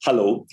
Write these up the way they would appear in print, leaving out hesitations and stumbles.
Hello.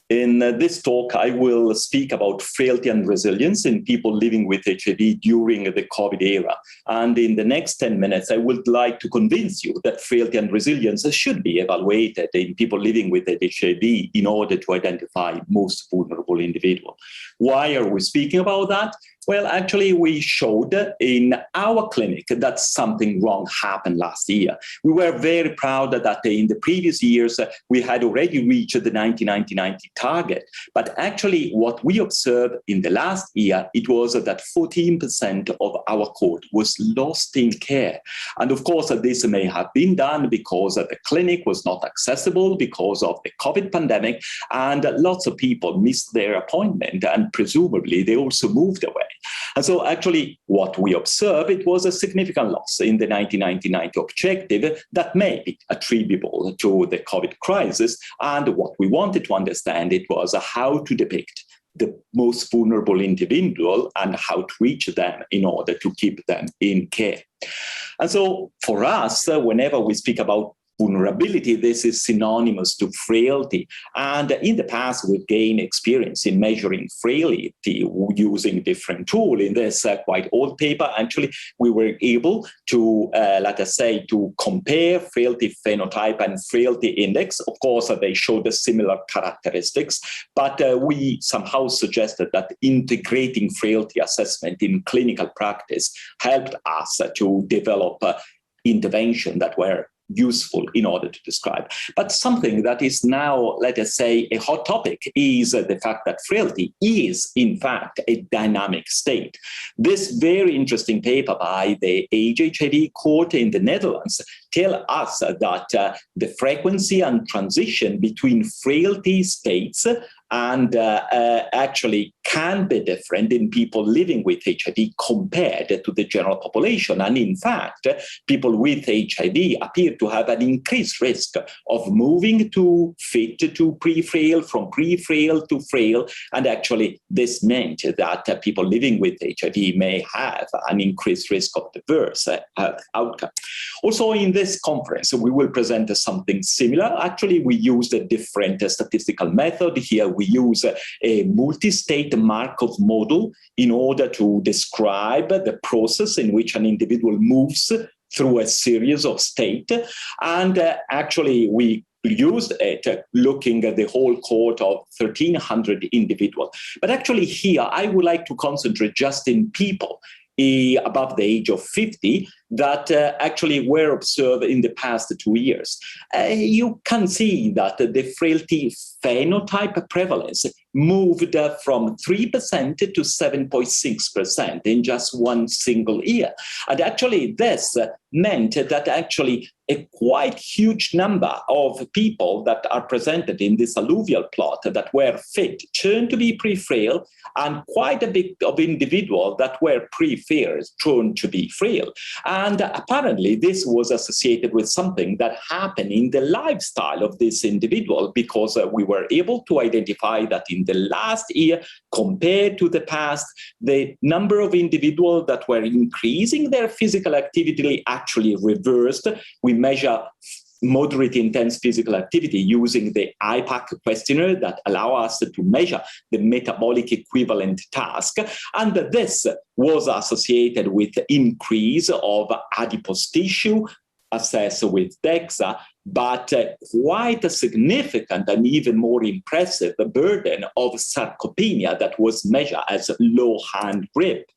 In this talk, I will speak about frailty and resilience in people living with HIV during the COVID era. And in the next 10 minutes, I would like to convince you that frailty and resilience should be evaluated in people living with HIV in order to identify most vulnerable individuals. Why are we speaking about that? Well, actually, we showed in our clinic that something wrong happened last year. We were very proud that in the previous years, we had already reached the 90-90-90 target. But actually, what we observed in the last year, it was that 14% of our cohort was lost in care. And of course, this may have been done because the clinic was not accessible because of the COVID pandemic, and lots of people missed their appointment, and presumably they also moved away. And so actually what we observed, it was a significant loss in the 90-90-90 objective that may be attributable to the COVID crisis. And what we wanted to understand, it was how to depict the most vulnerable individual and how to reach them in order to keep them in care. And so for us, whenever we speak about vulnerability, this is synonymous to frailty. And in the past, we've gained experience in measuring frailty using different tools. In this quite old paper, actually, we were able to, let us say, to compare frailty phenotype and frailty index. Of course, they showed the similar characteristics, but we somehow suggested that integrating frailty assessment in clinical practice helped us to develop intervention that were useful in order to describe. But something that is now, let us say, a hot topic is the fact that frailty is, in fact, a dynamic state. This very interesting paper by the HIV court in the Netherlands tell us that the frequency and transition between frailty states and actually can be different in people living with HIV compared to the general population. And in fact, people with HIV appear to have an increased risk of moving to fit to pre-frail, from pre-frail to frail. And actually, this meant that people living with HIV may have an increased risk of adverse outcome. Also, in this conference, we will present something similar. Actually, we used a different statistical method. Here, we use a multi-state Markov model in order to describe the process in which an individual moves through a series of states. And actually, we used it looking at the whole cohort of 1,300 individuals. But actually here, I would like to concentrate just in people above the age of 50 that actually were observed in the past 2 years. You can see that the frailty phenotype prevalence moved from 3% to 7.6% in just one single year. And actually this meant that actually a quite huge number of people that are presented in this alluvial plot that were fit turned to be pre-frail, and quite a bit of individuals that were pre-frail turned to be frail. And apparently this was associated with something that happened in the lifestyle of this individual, because we were able to identify that in the last year, compared to the past, the number of individuals that were increasing their physical activity actually reversed. We measure moderate intense physical activity using the IPAC questionnaire that allow us to measure the metabolic equivalent task. And this was associated with increase of adipose tissue assessed with DEXA, but quite a significant and even more impressive burden of sarcopenia that was measured as low hand grip.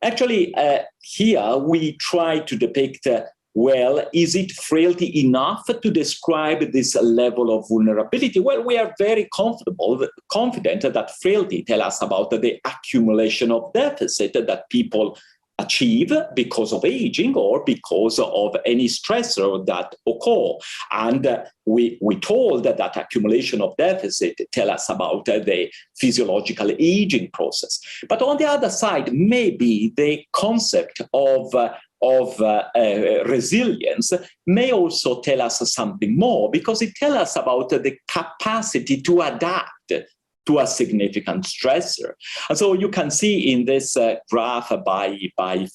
Actually, here we try to depict well, is it frailty enough to describe this level of vulnerability? Well, we are very confident that frailty tells us about the accumulation of deficit that people achieve because of aging or because of any stressor that occur. And we told that accumulation of deficit tell us about the physiological aging process. But on the other side, maybe the concept of resilience may also tell us something more, because it tells us about the capacity to adapt to a significant stressor. And so you can see in this graph by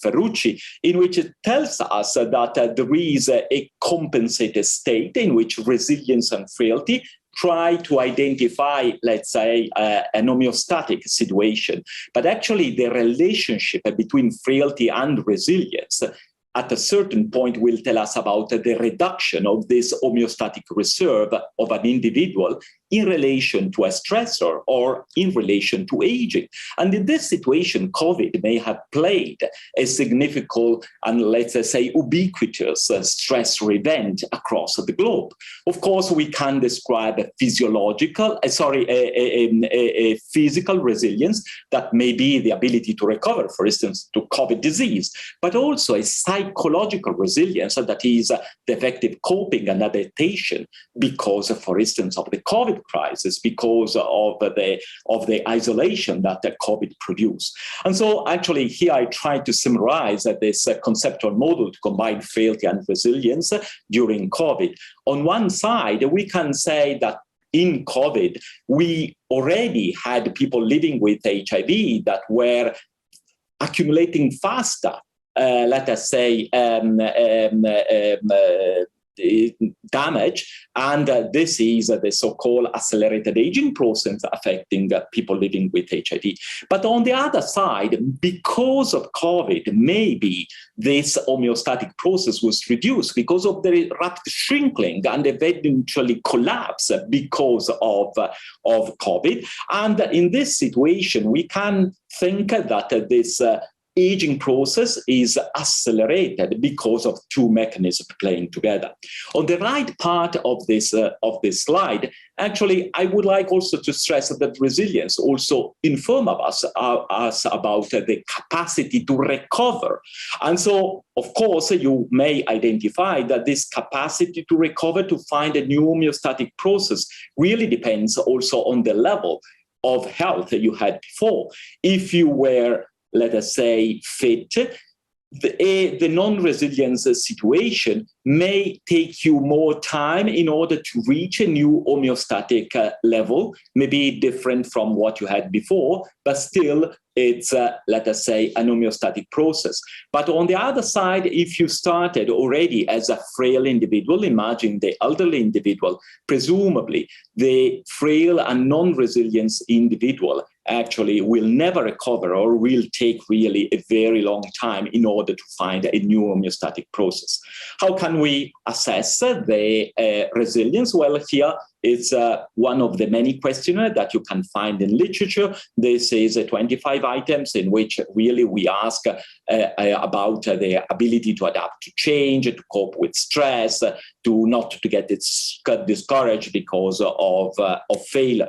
Ferrucci, in which it tells us that there is a compensated state in which resilience and frailty try to identify, let's say, an homeostatic situation. But actually, the relationship between frailty and resilience at a certain point will tell us about the reduction of this homeostatic reserve of an individual in relation to a stressor or in relation to aging. And in this situation, COVID may have played a significant and, let's say, ubiquitous stressor event across the globe. Of course, we can describe a physical resilience that may be the ability to recover, for instance, to COVID disease, but also a psychological resilience that is the effective coping and adaptation because, for instance, of the COVID crisis, because of the isolation that the COVID produced. And so actually here I try to summarize this conceptual model to combine frailty and resilience during COVID. On one side, we can say that in COVID, we already had people living with HIV that were accumulating faster, let us say, damage, and this is the so-called accelerated aging process affecting people living with HIV. But on the other side, because of COVID, maybe this homeostatic process was reduced because of the rapid shrinkling and eventually collapse because of COVID. And in this situation, we can think that this aging process is accelerated because of two mechanisms playing together. On the right part of this slide, actually, I would like also to stress that resilience also informs us about the capacity to recover. And so, of course, you may identify that this capacity to recover, to find a new homeostatic process, really depends also on the level of health that you had before. If you were, let us say, fit, the non-resilience situation may take you more time in order to reach a new homeostatic level, maybe different from what you had before, but still it's, let us say, an homeostatic process. But on the other side, if you started already as a frail individual, imagine the elderly individual, presumably the frail and non-resilient individual actually will never recover or will take really a very long time in order to find a new homeostatic process. How can we assess the resilience? Well, here it's one of the many questionnaires that you can find in literature. This is 25 items in which really we ask about the ability to adapt to change, to cope with stress, to not to get discouraged because of failure.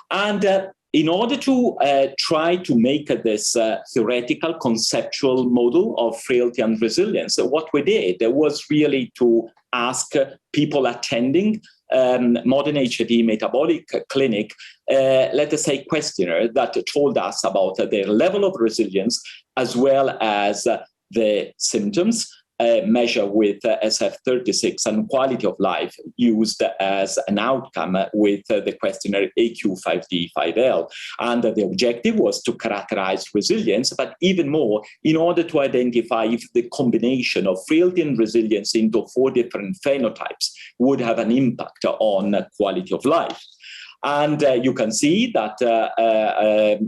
And in order to try to make this theoretical conceptual model of frailty and resilience, what we did was really to ask people attending modern HIV metabolic clinic, let us say, questionnaire that told us about their level of resilience as well as the symptoms measure with SF36 and quality of life used as an outcome with the questionnaire AQ5D5L. And the objective was to characterize resilience, but even more in order to identify if the combination of frailty and resilience into 4 different phenotypes would have an impact on quality of life. And you can see that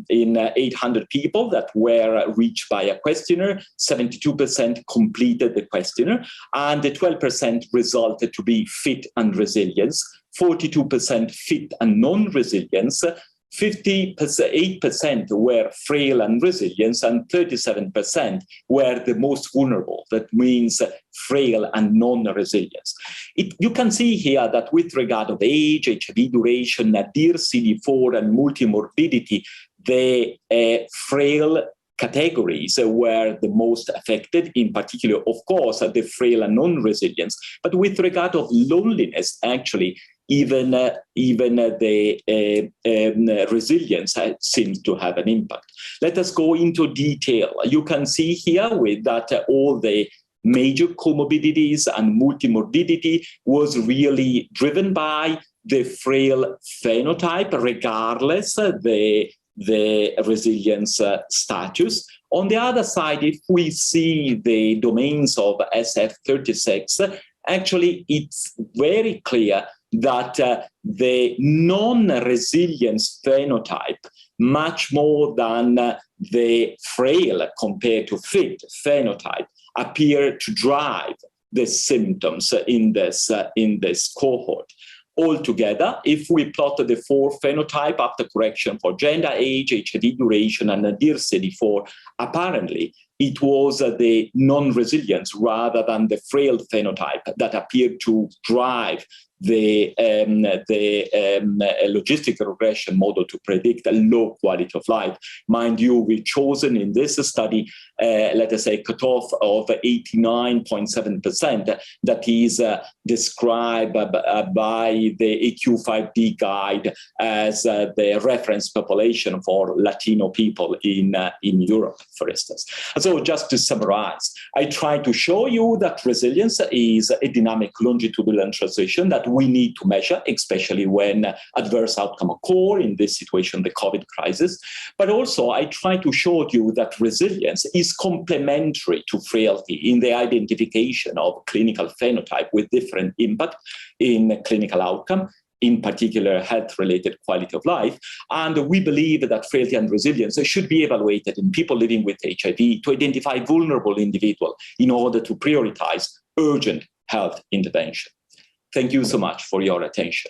in 800 people that were reached by a questionnaire, 72% completed the questionnaire, and the 12% resulted to be fit and resilience, 42% fit and non-resilience, 58% were frail and resilience, and 37% were the most vulnerable. That means frail and non-resilience. You can see here that with regard of age, HIV duration, nadir CD4, and multimorbidity, the frail categories were the most affected, in particular, of course, the frail and non-resilience. But with regard of loneliness, actually, even the resilience seems to have an impact. Let us go into detail. You can see here with that all the major comorbidities and multimorbidity was really driven by the frail phenotype, regardless the resilience status. On the other side, if we see the domains of SF36, actually it's very clear that the non-resilience phenotype, much more than the frail compared to fit phenotype, appear to drive the symptoms in this cohort. Altogether, if we plot the four phenotype after correction for gender, age, HIV duration, and DIR-CD4, apparently it was the non-resilience rather than the frail phenotype that appeared to drive the logistic regression model to predict a low quality of life. Mind you, we've chosen in this study, let us say, cutoff of 89.7%. That is described by the AQ5D guide as the reference population for Latino people in Europe, for instance. So just to summarize, I try to show you that resilience is a dynamic longitudinal transition that we need to measure, especially when adverse outcome occur, in this situation, the COVID crisis. But also I try to show you that resilience is complementary to frailty in the identification of clinical phenotype with different impact in clinical outcome, in particular health-related quality of life. And we believe that frailty and resilience should be evaluated in people living with HIV to identify vulnerable individuals in order to prioritize urgent health intervention. Thank you so much for your attention.